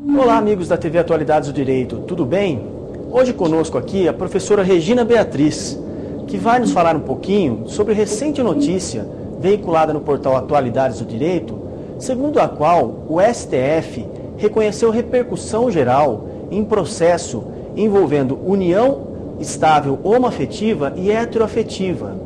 Olá, amigos da TV Atualidades do Direito, tudo bem? Hoje conosco aqui a professora Regina Beatriz, que vai nos falar um pouquinho sobre recente notícia veiculada no portal Atualidades do Direito, segundo a qual o STF reconheceu repercussão geral em processo envolvendo união estável homoafetiva e heteroafetiva,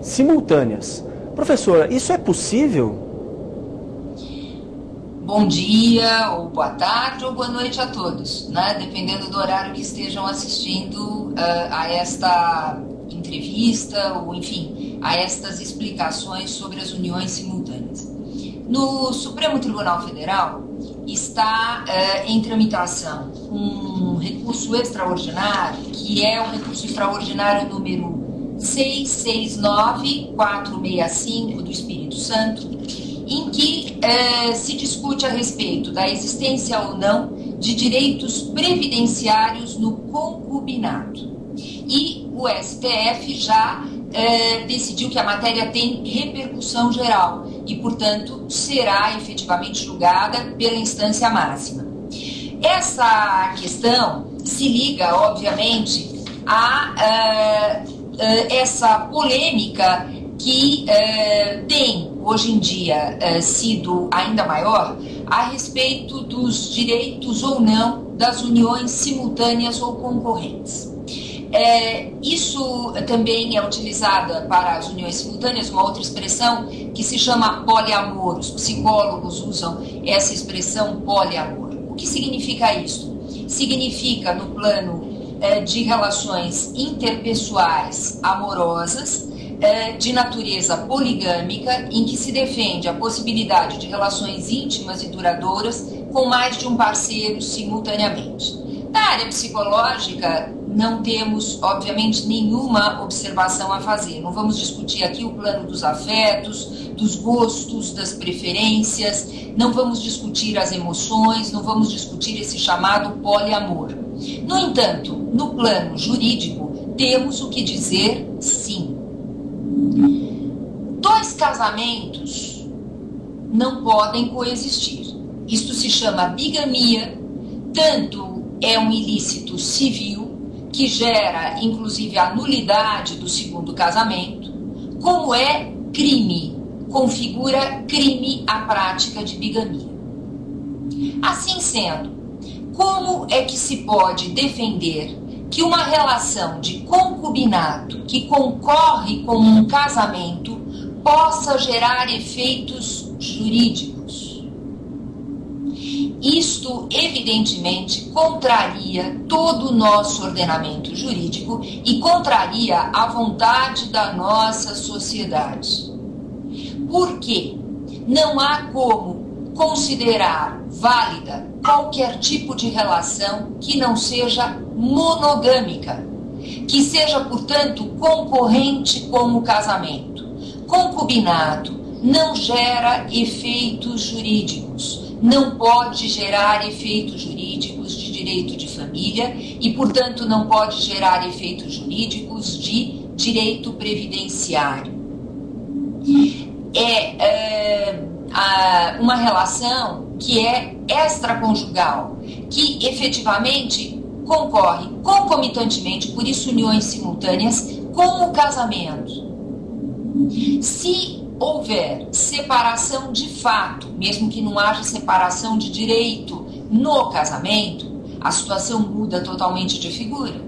simultâneas. Professora, isso é possível? Bom dia, ou boa tarde, ou boa noite a todos, né? Dependendo do horário que estejam assistindo a esta entrevista, ou enfim, a estas explicações sobre as uniões simultâneas. No Supremo Tribunal Federal está em tramitação um recurso extraordinário, que é o recurso extraordinário número 669465 do Espírito Santo, em que se discute a respeito da existência ou não de direitos previdenciários no concubinato. E o STF já decidiu que a matéria tem repercussão geral e, portanto, será efetivamente julgada pela instância máxima. Essa questão se liga, obviamente, a essa polêmica que tem, hoje em dia, sido ainda maior a respeito dos direitos ou não das uniões simultâneas ou concorrentes. Isso também é utilizada para as uniões simultâneas, uma outra expressão que se chama poliamor. Os psicólogos usam essa expressão poliamor. O que significa isso? Significa, no plano de relações interpessoais amorosas, de natureza poligâmica, em que se defende a possibilidade de relações íntimas e duradouras com mais de um parceiro simultaneamente. Na área psicológica, não temos, obviamente, nenhuma observação a fazer. Não vamos discutir aqui o plano dos afetos, dos gostos, das preferências, não vamos discutir as emoções, não vamos discutir esse chamado poliamor. No entanto, no plano jurídico, temos o que dizer sim. Dois casamentos não podem coexistir. Isto se chama bigamia, tanto é um ilícito civil, que gera inclusive a nulidade do segundo casamento, como é crime, configura crime a prática de bigamia. Assim sendo, como é que se pode defender que uma relação de concubinato que concorre com um casamento possa gerar efeitos jurídicos? Isto, evidentemente, contraria todo o nosso ordenamento jurídico e contraria a vontade da nossa sociedade. Por quê? Não há como considerar válida qualquer tipo de relação que não seja monogâmica, que seja, portanto, concorrente com o casamento. Concubinato não gera efeitos jurídicos, não pode gerar efeitos jurídicos de direito de família e, portanto, não pode gerar efeitos jurídicos de direito previdenciário. Uma relação que é extraconjugal, que efetivamente concorre concomitantemente, por isso uniões simultâneas, com o casamento. Se houver separação de fato, mesmo que não haja separação de direito no casamento, a situação muda totalmente de figura.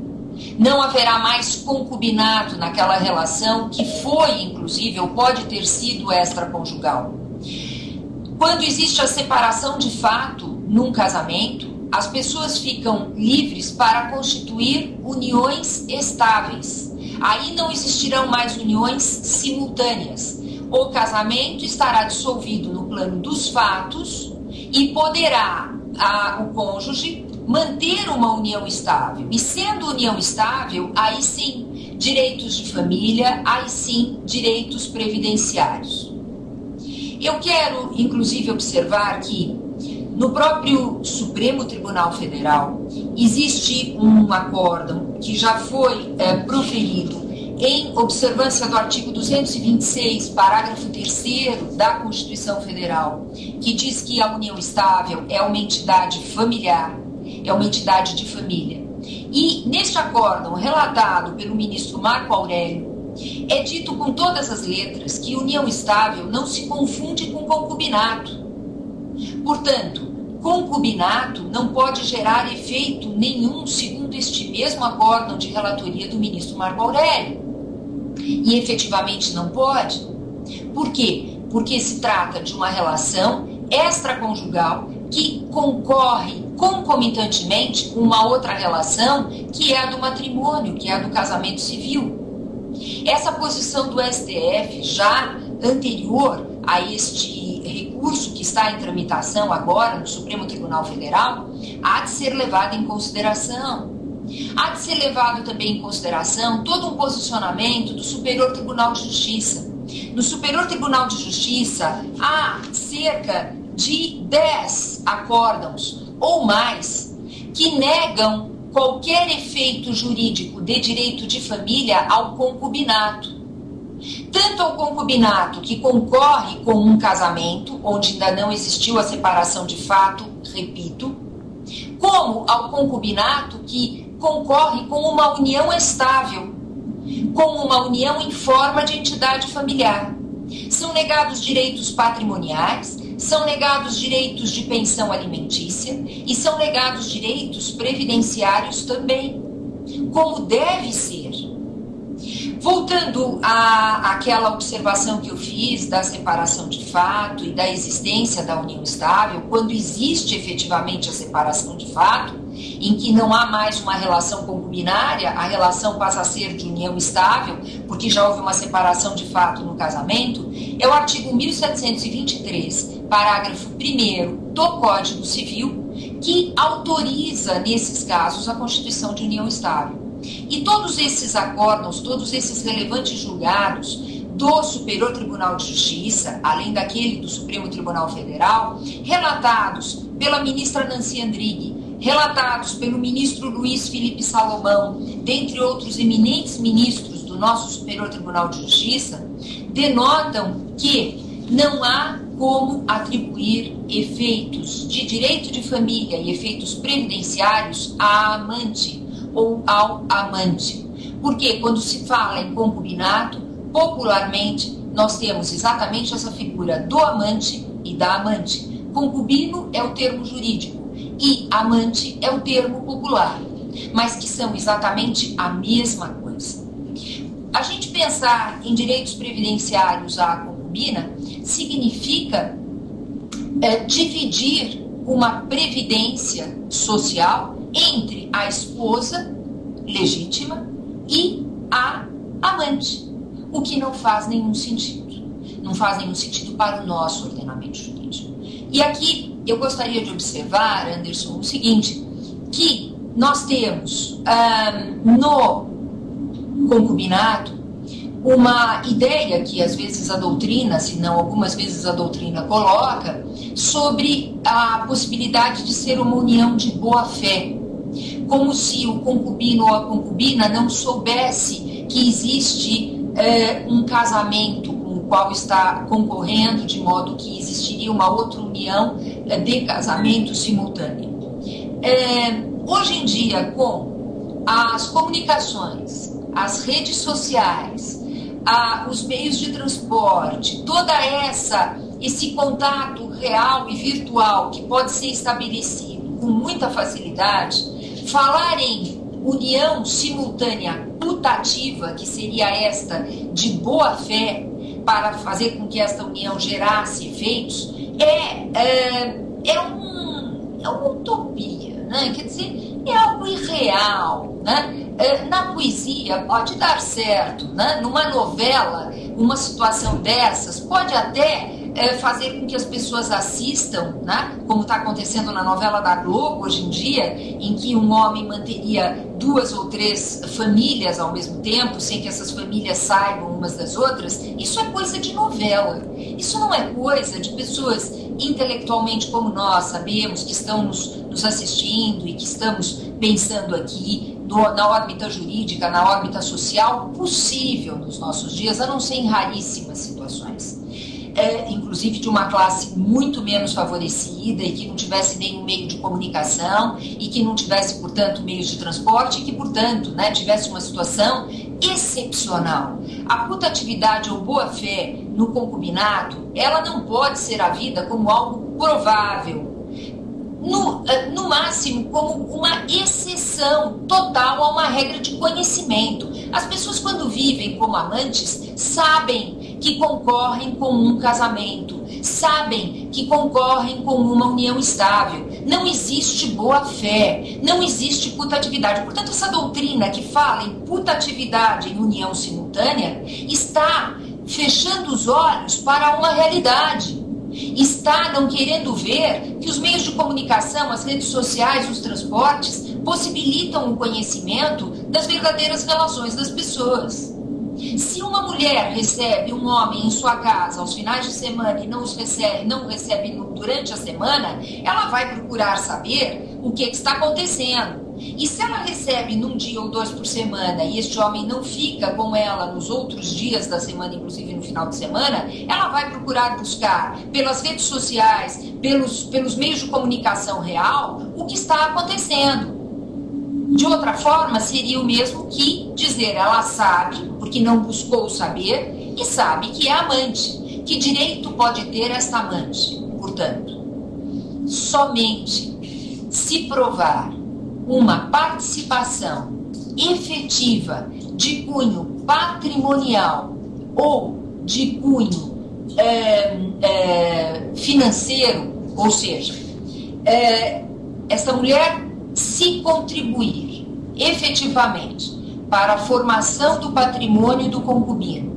Não haverá mais concubinato naquela relação que foi, inclusive, ou pode ter sido extraconjugal. Quando existe a separação de fato num casamento, as pessoas ficam livres para constituir uniões estáveis. Aí não existirão mais uniões simultâneas. O casamento estará dissolvido no plano dos fatos e poderá o cônjuge manter uma união estável. E sendo união estável, aí sim, direitos de família, aí sim, direitos previdenciários. Eu quero, inclusive, observar que no próprio Supremo Tribunal Federal existe um acórdão que já foi proferido em observância do artigo 226, parágrafo 3º da Constituição Federal, que diz que a união estável é uma entidade familiar, é uma entidade de família. E neste acórdão relatado pelo ministro Marco Aurélio, é dito com todas as letras que união estável não se confunde com concubinato. Portanto, concubinato não pode gerar efeito nenhum, segundo este mesmo acórdão de relatoria do ministro Marco Aurélio. E efetivamente não pode. Por quê? Porque se trata de uma relação extraconjugal que concorre concomitantemente com uma outra relação, que é a do matrimônio, que é a do casamento civil. Essa posição do STF, já anterior a este recurso que está em tramitação agora no Supremo Tribunal Federal, há de ser levada em consideração. Há de ser levado também em consideração todo um posicionamento do Superior Tribunal de Justiça. No Superior Tribunal de Justiça há cerca de 10 acórdãos ou mais que negam qualquer efeito jurídico de direito de família ao concubinato. Tanto ao concubinato que concorre com um casamento, onde ainda não existiu a separação de fato, repito, como ao concubinato que concorre com uma união estável, com uma união em forma de entidade familiar. São negados direitos patrimoniais, são negados direitos de pensão alimentícia e são negados direitos previdenciários também, como deve ser. Voltando àquela observação que eu fiz da separação de fato e da existência da união estável, quando existe efetivamente a separação de fato, em que não há mais uma relação concubinária, a relação passa a ser de união estável, porque já houve uma separação de fato no casamento, é o artigo 1723, parágrafo 1º do Código Civil, que autoriza, nesses casos, a constituição de união estável. E todos esses acórdãos, todos esses relevantes julgados do Superior Tribunal de Justiça, além daquele do Supremo Tribunal Federal, relatados pela ministra Nancy Andrighi, relatados pelo ministro Luiz Felipe Salomão, dentre outros eminentes ministros do nosso Superior Tribunal de Justiça, denotam que não há como atribuir efeitos de direito de família e efeitos previdenciários à amante ou ao amante. Porque quando se fala em concubinato, popularmente nós temos exatamente essa figura do amante e da amante. Concubino é o termo jurídico e amante é o termo popular, mas que são exatamente a mesma coisa. A gente pensar em direitos previdenciários à concubina significa dividir uma previdência social entre a esposa legítima e a amante, o que não faz nenhum sentido. Não faz nenhum sentido para o nosso ordenamento jurídico. E aqui eu gostaria de observar, Anderson, o seguinte, que nós temos no concubinato uma ideia que às vezes a doutrina, se não algumas vezes a doutrina coloca, sobre a possibilidade de ser uma união de boa-fé, como se o concubino ou a concubina não soubesse que existe um casamento com o qual está concorrendo, de modo que existiria uma outra união de casamento simultânea. Hoje em dia, com as comunicações, as redes sociais, os meios de transporte, esse contato real e virtual que pode ser estabelecido com muita facilidade, falar em união simultânea putativa, que seria esta de boa fé, para fazer com que esta união gerasse efeitos, é uma utopia, né? Quer dizer, é algo irreal, né? Na poesia pode dar certo, né? Numa novela, uma situação dessas pode até fazer com que as pessoas assistam, né? Como está acontecendo na novela da Globo hoje em dia, em que um homem manteria 2 ou 3 famílias ao mesmo tempo, sem que essas famílias saibam umas das outras. Isso é coisa de novela, isso não é coisa de pessoas intelectualmente como nós sabemos, que estão nos assistindo e que estamos pensando aqui na órbita jurídica, na órbita social possível nos nossos dias, a não ser em raríssimas situações. Inclusive de uma classe muito menos favorecida e que não tivesse nenhum meio de comunicação e que não tivesse, portanto, meios de transporte e que, portanto, tivesse uma situação excepcional. A putatividade ou boa-fé no concubinato, ela não pode ser havida como algo provável, no máximo como uma exceção total a uma regra de conhecimento. As pessoas, quando vivem como amantes, sabem que concorrem com um casamento, sabem que concorrem com uma união estável. Não existe boa-fé, não existe putatividade. Portanto, essa doutrina que fala em putatividade em união simultânea está fechando os olhos para uma realidade. Está não querendo ver que os meios de comunicação, as redes sociais, os transportes, possibilitam o conhecimento das verdadeiras relações das pessoas. Se uma mulher recebe um homem em sua casa aos finais de semana e não recebe durante a semana, ela vai procurar saber o que está acontecendo. E se ela recebe num dia ou 2 por semana e este homem não fica com ela nos outros dias da semana, inclusive no final de semana, ela vai procurar buscar pelas redes sociais, pelos meios de comunicação real, o que está acontecendo. De outra forma, seria o mesmo que dizer, ela sabe, porque não buscou saber, e sabe que é amante. Que direito pode ter esta amante? Portanto, somente se provar uma participação efetiva de cunho patrimonial ou de cunho financeiro, ou seja, esta mulher se contribuir efetivamente para a formação do patrimônio do concubino,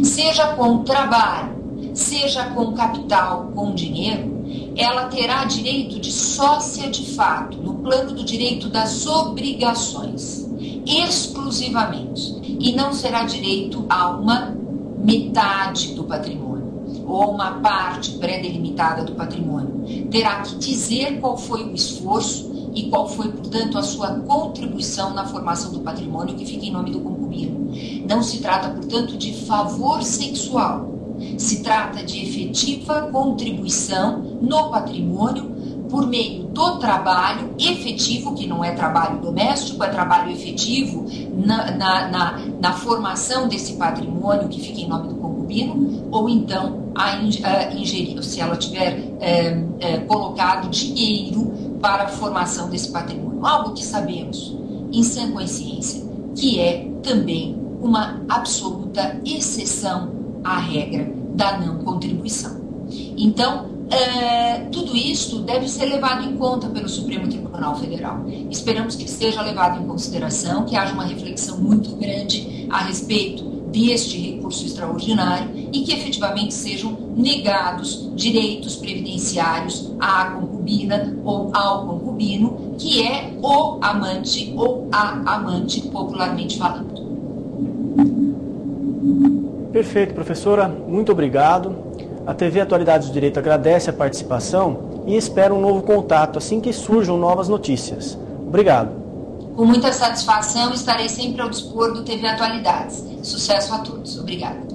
seja com trabalho, seja com capital, com dinheiro, ela terá direito de sócia de fato, no plano do direito das obrigações, exclusivamente, e não será direito a uma metade do patrimônio, ou uma parte pré-delimitada do patrimônio. Terá que dizer qual foi o esforço e qual foi, portanto, a sua contribuição na formação do patrimônio que fica em nome do concubino. Não se trata, portanto, de favor sexual. Se trata de efetiva contribuição no patrimônio por meio do trabalho efetivo, que não é trabalho doméstico, é trabalho efetivo na formação desse patrimônio que fica em nome do concubino, ou então ingerir, se ela tiver colocado dinheiro para a formação desse patrimônio. Algo que sabemos, em sã consciência, que é também uma absoluta exceção à regra da não contribuição. Então, tudo isto deve ser levado em conta pelo Supremo Tribunal Federal. Esperamos que seja levado em consideração, que haja uma reflexão muito grande a respeito deste recurso extraordinário e que efetivamente sejam negados direitos previdenciários à concubina ou ao concubino, que é o amante ou a amante, popularmente falando. Perfeito, professora. Muito obrigado. A TV Atualidades do Direito agradece a participação e espera um novo contato assim que surjam novas notícias. Obrigado. Com muita satisfação, estarei sempre ao dispor do TV Atualidades. Sucesso a todos. Obrigada.